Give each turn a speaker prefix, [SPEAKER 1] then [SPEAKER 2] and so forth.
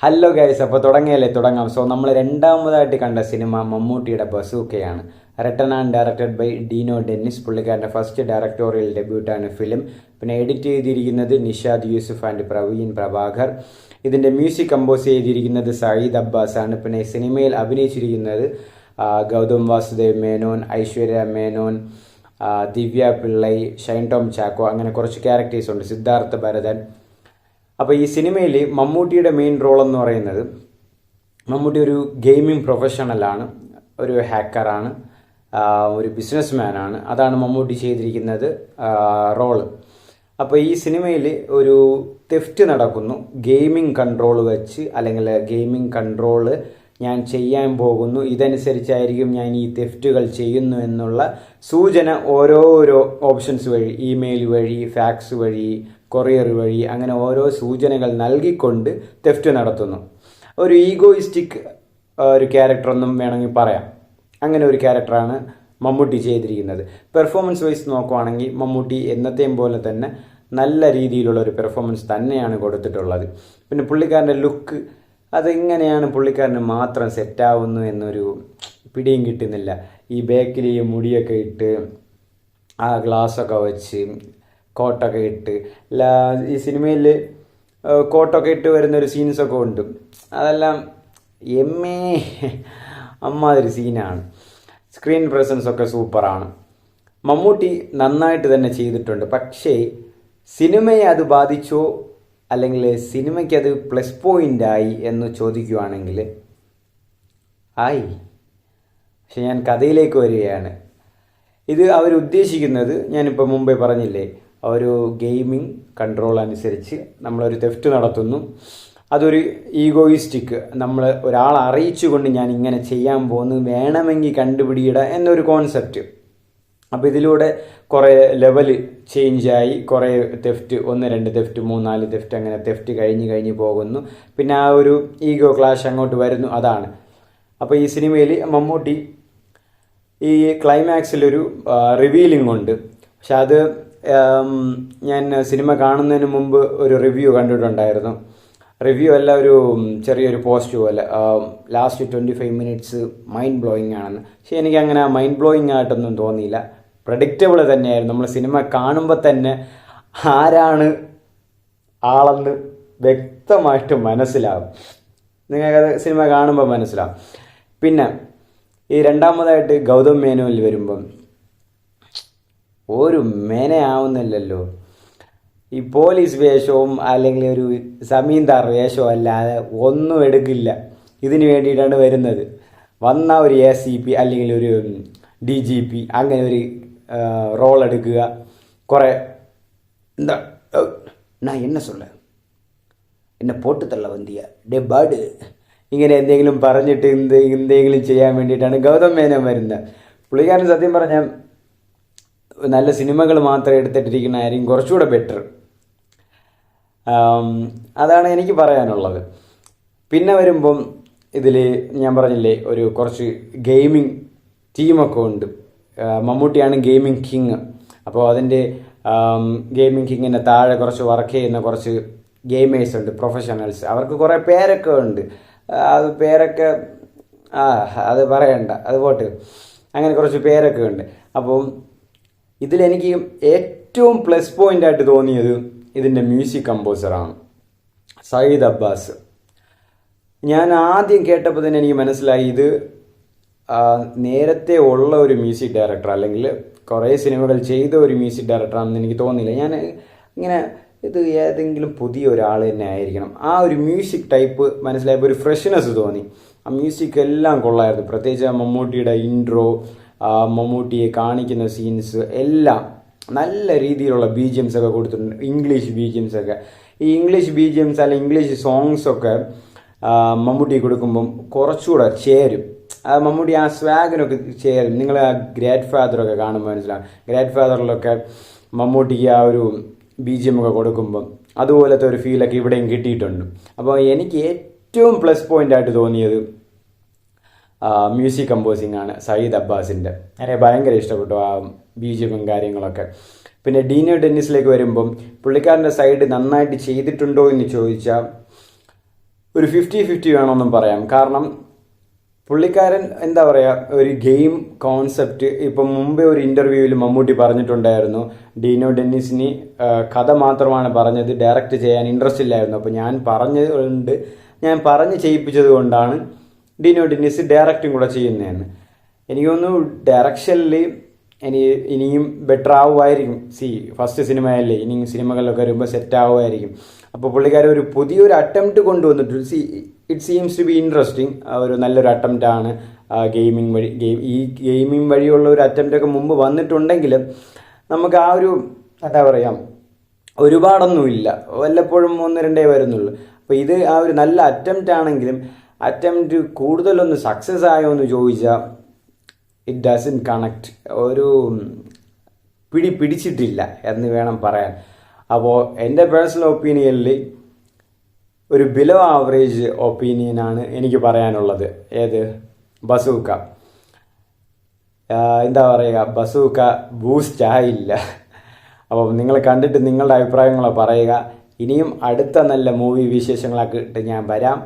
[SPEAKER 1] Hello guys, അപ്പോൾ തുടങ്ങാം. So നമ്മൾ രണ്ടാമതായിട്ട് കണ്ട സിനിമ മമ്മൂട്ടിയുടെ ബസൂക്കയാണ്. Written and directed by Dino Dennis. പുള്ളിക്കാരൻ്റെ ഫസ്റ്റ് ഡയറക്ടോറിയൽ ഡെബ്യൂട്ടാണ് ഫിലിം. പിന്നെ എഡിറ്റ് ചെയ്തിരിക്കുന്നത് നിഷാദ് യൂസുഫ് ആൻഡ് പ്രവീൺ പ്രഭാകർ. ഇതിൻ്റെ മ്യൂസിക് കമ്പോസ് ചെയ്തിരിക്കുന്നത് സയ്യിദ് അബ്ബാസ് ആണ്. പിന്നെ സിനിമയിൽ അഭിനയിച്ചിരിക്കുന്നത് ഗൗതം വാസുദേവ് മേനോൻ, ഐശ്വര്യ മേനോൻ, ദിവ്യ പിള്ളൈ, ഷൈൻ ടോം ചാക്കോ, അങ്ങനെ കുറച്ച് ക്യാരക്ടേഴ്സ് ഉണ്ട്, സിദ്ധാർത്ഥ ഭരതൻ. അപ്പോൾ ഈ സിനിമയിൽ മമ്മൂട്ടിയുടെ മെയിൻ റോൾ എന്ന് പറയുന്നത്, മമ്മൂട്ടി ഒരു ഗെയിമിംഗ് പ്രൊഫഷണലാണ്, ഒരു ഹാക്കറാണ്, ഒരു ബിസിനസ്മാനാണ്. അതാണ് മമ്മൂട്ടി ചെയ്തിരിക്കുന്നത് റോള്. അപ്പോൾ ഈ സിനിമയിൽ ഒരു തെഫ്റ്റ് നടക്കുന്നു. ഗെയിമിംഗ് കൺട്രോൾ വെച്ച്, അല്ലെങ്കിൽ ഗെയിമിംഗ് കൺട്രോള് ഞാൻ ചെയ്യാൻ പോകുന്നു, ഇതനുസരിച്ചായിരിക്കും ഞാൻ ഈ തെഫ്റ്റുകൾ ചെയ്യുന്നു എന്നുള്ള സൂചന ഓരോരോ ഓപ്ഷൻസ് വഴി, ഇമെയിൽ വഴി, ഫാക്സ് വഴി, കൊറിയർ വഴി, അങ്ങനെ ഓരോ സൂചനകൾ നൽകിക്കൊണ്ട് തെഫ്റ്റ് നടത്തുന്നു. ഒരു ഈഗോയിസ്റ്റിക് ഒരു ക്യാരക്ടറൊന്നും വേണമെങ്കിൽ പറയാം. അങ്ങനെ ഒരു ക്യാരക്ടറാണ് മമ്മൂട്ടി ചെയ്തിരിക്കുന്നത്. പെർഫോമൻസ് വൈസ് നോക്കുവാണെങ്കിൽ മമ്മൂട്ടി എന്നത്തെയും പോലെ തന്നെ നല്ല രീതിയിലുള്ള ഒരു പെർഫോമൻസ് തന്നെയാണ് കൊടുത്തിട്ടുള്ളത്. പിന്നെ പുള്ളിക്കാരൻ്റെ ലുക്ക്, അതെങ്ങനെയാണ് പുള്ളിക്കാരന് മാത്രം സെറ്റാവുന്നു എന്നൊരു പിടിയും കിട്ടുന്നില്ല. ഈ ബാക്കിൽ ഈ മുടിയൊക്കെ ഇട്ട്, ആ ഗ്ലാസ്സൊക്കെ വെച്ച്, കോട്ടൊക്കെ ഇട്ട്, ഈ സിനിമയിൽ കോട്ടൊക്കെ ഇട്ട് വരുന്നൊരു സീൻസൊക്കെ ഉണ്ട്. അതെല്ലാം അമ്മാതിരി സീനാണ്. സ്ക്രീൻ പ്രസൻസ് ഒക്കെ സൂപ്പറാണ്. മമ്മൂട്ടി നന്നായിട്ട് തന്നെ ചെയ്തിട്ടുണ്ട്. പക്ഷേ സിനിമയെ അത് ബാധിച്ചോ, അല്ലെങ്കിൽ സിനിമയ്ക്ക് അത് പ്ലസ് പോയിൻ്റായി എന്ന് ചോദിക്കുകയാണെങ്കിൽ ആയി. പക്ഷെ ഞാൻ കഥയിലേക്ക് വരികയാണ്. ഇത് അവരുദ്ദേശിക്കുന്നത്, ഞാനിപ്പോൾ മുമ്പേ പറഞ്ഞില്ലേ, ഒരു ഗെയിമിംഗ് കൺട്രോൾ അനുസരിച്ച് നമ്മളൊരു തെഫ്റ്റ് നടത്തുന്നു. അതൊരു ഈഗോയിസ്റ്റിക്, നമ്മൾ ഒരാളെ അറിയിച്ചുകൊണ്ട് ഞാൻ ഇങ്ങനെ ചെയ്യാൻ പോകുന്നു, വേണമെങ്കിൽ കണ്ടുപിടിയിട എന്നൊരു കോൺസെപ്റ്റ്. അപ്പോൾ ഇതിലൂടെ കുറേ ലെവൽ ചേഞ്ചായി, കുറേ തെഫ്റ്റ്, 1, 2 തെഫ്റ്റ്, 3, 4 തെഫ്റ്റ്, അങ്ങനെ തെഫ്റ്റ് കഴിഞ്ഞ് പോകുന്നു. പിന്നെ ആ ഒരു ഈഗോ ക്ലാഷ് അങ്ങോട്ട് വരുന്നു. അതാണ്. അപ്പോൾ ഈ സിനിമയിൽ മമ്മൂട്ടി ഈ ക്ലൈമാക്സിലൊരു റിവീലിംഗ് ഉണ്ട്. പക്ഷെ അത് ഞാൻ സിനിമ കാണുന്നതിന് മുമ്പ് ഒരു റിവ്യൂ കണ്ടിട്ടുണ്ടായിരുന്നു. റിവ്യൂ അല്ല, ഒരു ചെറിയൊരു പോസ്റ്റ് പോലെ, ലാസ്റ്റ് 25 മിനിറ്റ്സ് മൈൻഡ് ബ്ലോയിങ് ആണെന്ന്. പക്ഷേ എനിക്ക് അങ്ങനെ മൈൻഡ് ബ്ലോയിങ് ആയിട്ടൊന്നും തോന്നിയില്ല. പ്രഡിക്റ്റബിൾ തന്നെയായിരുന്നു. നമ്മൾ സിനിമ കാണുമ്പോൾ തന്നെ ആരാണ് ആളെന്ന് വ്യക്തമായിട്ട് മനസ്സിലാവും. നിങ്ങൾക്കത് സിനിമ കാണുമ്പോൾ മനസ്സിലാവും. പിന്നെ ഈ രണ്ടാമതായിട്ട് ഗൗതം മേനോനിൽ വരുമ്പം ഒരു മേനയാവുന്നില്ലല്ലോ. ഈ പോലീസ് വേഷവും അല്ലെങ്കിൽ ഒരു സമീന്ദാർ വേഷവും അല്ലാതെ ഒന്നും എടുക്കില്ല. ഇതിന് വേണ്ടിയിട്ടാണ് വരുന്നത്. വന്ന ഒരു ACP അല്ലെങ്കിൽ ഒരു DGP, അങ്ങനെ ഒരു റോൾ എടുക്കുക. കുറേ എന്താ എന്നെ சொல்ல എന്നെ പോട്ട് തള്ള വന്തിയ ഡേ ബാഡ്, ഇങ്ങനെ എന്തെങ്കിലും പറഞ്ഞിട്ട് എന്തെങ്കിലും ചെയ്യാൻ വേണ്ടിയിട്ടാണ് ഗൗതം മേനോൻ വരുന്നത്. പുള്ളിക്കാരൻ സത്യം പറഞ്ഞാൽ നല്ല സിനിമകൾ മാത്രം എടുത്തിട്ടിരിക്കുന്നതായിരിക്കും കുറച്ചുകൂടെ ബെറ്റർ. അതാണ് എനിക്ക് പറയാനുള്ളത്. പിന്നെ വരുമ്പം ഇതിൽ ഞാൻ പറഞ്ഞില്ലേ, ഒരു കുറച്ച് ഗെയിമിംഗ് ടീമൊക്കെ ഉണ്ട്. മമ്മൂട്ടിയാണ് ഗെയിമിംഗ് കിങ്. അപ്പോൾ അതിൻ്റെ ഗെയിമിംഗ് കിങ്ങിൻ്റെ താഴെ കുറച്ച് വർക്ക് ചെയ്യുന്ന കുറച്ച് ഗെയിമേഴ്സ് ഉണ്ട്, പ്രൊഫഷണൽസ്. അവർക്ക് കുറേ പേരൊക്കെ ഉണ്ട്. അത് പേരൊക്കെ അത് പറയണ്ട, അത് പോട്ട്. അങ്ങനെ കുറച്ച് പേരൊക്കെ ഉണ്ട്. അപ്പം ഇതിലെനിക്ക് ഏറ്റവും പ്ലസ് പോയിൻ്റായിട്ട് തോന്നിയത് ഇതിൻ്റെ മ്യൂസിക് കമ്പോസറാണ്, സയ്യിദ് അബ്ബാസ്. ഞാൻ ആദ്യം കേട്ടപ്പോൾ തന്നെ എനിക്ക് മനസ്സിലായി ഇത് നേരത്തെ ഉള്ള ഒരു മ്യൂസിക് ഡയറക്ടർ, അല്ലെങ്കിൽ കുറേ സിനിമകൾ ചെയ്ത ഒരു മ്യൂസിക് ഡയറക്ടറാണെന്ന് എനിക്ക് തോന്നിയില്ല. ഞാൻ ഇങ്ങനെ ഇത് ഏതെങ്കിലും പുതിയ ഒരാൾ തന്നെ ആയിരിക്കണം. ആ ഒരു മ്യൂസിക് ടൈപ്പ് മനസ്സിലായപ്പോൾ ഒരു ഫ്രഷ്നെസ് തോന്നി. ആ മ്യൂസിക് എല്ലാം കൊള്ളായിരുന്നു. പ്രത്യേകിച്ച് മമ്മൂട്ടിയുടെ ഇൻട്രോ, മമ്മൂട്ടിയെ കാണിക്കുന്ന സീൻസ് എല്ലാം നല്ല രീതിയിലുള്ള BGMs ഒക്കെ കൊടുത്തിട്ടുണ്ട്. ഇംഗ്ലീഷ് BGMs ഒക്കെ, ഈ ഇംഗ്ലീഷ് BGMs അല്ലെങ്കിൽ ഇംഗ്ലീഷ് സോങ്സൊക്കെ മമ്മൂട്ടി കൊടുക്കുമ്പം കുറച്ചുകൂടെ ചേരും. മമ്മൂട്ടി ആ സ്വാഗിനൊക്കെ ചേരും. നിങ്ങൾ ആ ഗ്രേറ്റ് ഫാദറൊക്കെ കാണുമ്പോൾ മനസ്സിലാവും. ഗ്രേറ്റ് ഫാദറിലൊക്കെ മമ്മൂട്ടിക്ക് ആ ഒരു BGM ഒക്കെ കൊടുക്കുമ്പം അതുപോലത്തെ ഒരു ഫീലൊക്കെ ഇവിടെയും കിട്ടിയിട്ടുണ്ട്. അപ്പോൾ എനിക്ക് ഏറ്റവും പ്ലസ് പോയിൻ്റായിട്ട് തോന്നിയത് മ്യൂസിക് കമ്പോസിങ് ആണ് സയ്യിദ് അബ്ബാസിൻ്റെ. എനിക്ക് ഭയങ്കര ഇഷ്ടപ്പെട്ടു ആ BGM കാര്യങ്ങളൊക്കെ. പിന്നെ ഡീനോ ഡെന്നിസിലേക്ക് വരുമ്പം പുള്ളിക്കാരൻ്റെ സൈഡ് നന്നായിട്ട് ചെയ്തിട്ടുണ്ടോ എന്ന് ചോദിച്ചാൽ ഒരു 50-50 വേണമെന്നും പറയാം. കാരണം പുള്ളിക്കാരൻ എന്താ പറയുക, ഒരു ഗെയിം കോൺസെപ്റ്റ് ഇപ്പം മുമ്പേ ഒരു ഇൻ്റർവ്യൂവിൽ മമ്മൂട്ടി പറഞ്ഞിട്ടുണ്ടായിരുന്നു, ഡീനോ ഡെന്നിസിന് കഥ മാത്രമാണ് പറഞ്ഞത്, ഡയറക്റ്റ് ചെയ്യാൻ ഇൻട്രസ്റ്റ് ഇല്ലായിരുന്നു. അപ്പോൾ ഞാൻ പറഞ്ഞ് ചെയ്യിപ്പിച്ചത് കൊണ്ടാണ് ഡീനോ ഡെന്നിസ് ഡയറക്റ്റും കൂടെ ചെയ്യുന്നതെന്ന്. എനിക്ക് തോന്നുന്നു ഡയറക്ഷനിൽ ഇനിയും ബെറ്റർ ആവുമായിരിക്കും. ഫസ്റ്റ് സിനിമയല്ലേ, ഇനിയും സിനിമകളിലൊക്കെ വരുമ്പോൾ സെറ്റ് ആവുമായിരിക്കും. അപ്പോൾ പുള്ളിക്കാരൻ ഒരു പുതിയൊരു അറ്റംപ്റ്റ് കൊണ്ടുവന്നിട്ട് it seems to be interesting. ഒരു നല്ലൊരു അറ്റംപ്റ്റാണ് ഗെയിമിംഗ് വഴി. ഈ ഗെയിമിംഗ് വഴിയുള്ള ഒരു അറ്റംപ്റ്റൊക്കെ മുമ്പ് വന്നിട്ടുണ്ടെങ്കിലും നമുക്ക് ആ ഒരു എന്താ പറയുക, ഒരുപാടൊന്നുമില്ല, വല്ലപ്പോഴും 1-2 വരുന്നുള്ളൂ. അപ്പോൾ ഇത് ആ ഒരു നല്ല അറ്റംപ്റ്റ് ആണെങ്കിലും അറ്റംപ്റ്റ് കൂടുതലൊന്ന് സക്സസ് ആയോ എന്ന് ചോദിച്ചാൽ ഇറ്റ് ഡസൻ കണക്ട്, ഒരു പിടിച്ചിട്ടില്ല എന്ന് വേണം പറയാൻ. അപ്പോൾ എൻ്റെ പേഴ്സണൽ ഒപ്പീനിയനിൽ ഒരു ബിലോ ആവറേജ് ഒപ്പീനിയനാണ് എനിക്ക് പറയാനുള്ളത്. ഏത് ബസൂക്ക, എന്താ പറയുക, ബസൂക്ക ബൂസ്റ്റ് ആയില്ല. അപ്പം നിങ്ങൾ കണ്ടിട്ട് നിങ്ങളുടെ അഭിപ്രായങ്ങളോ പറയുക. ഇനിയും അടുത്ത നല്ല മൂവി വിശേഷങ്ങളൊക്കെ ഇട്ട് ഞാൻ വരാം.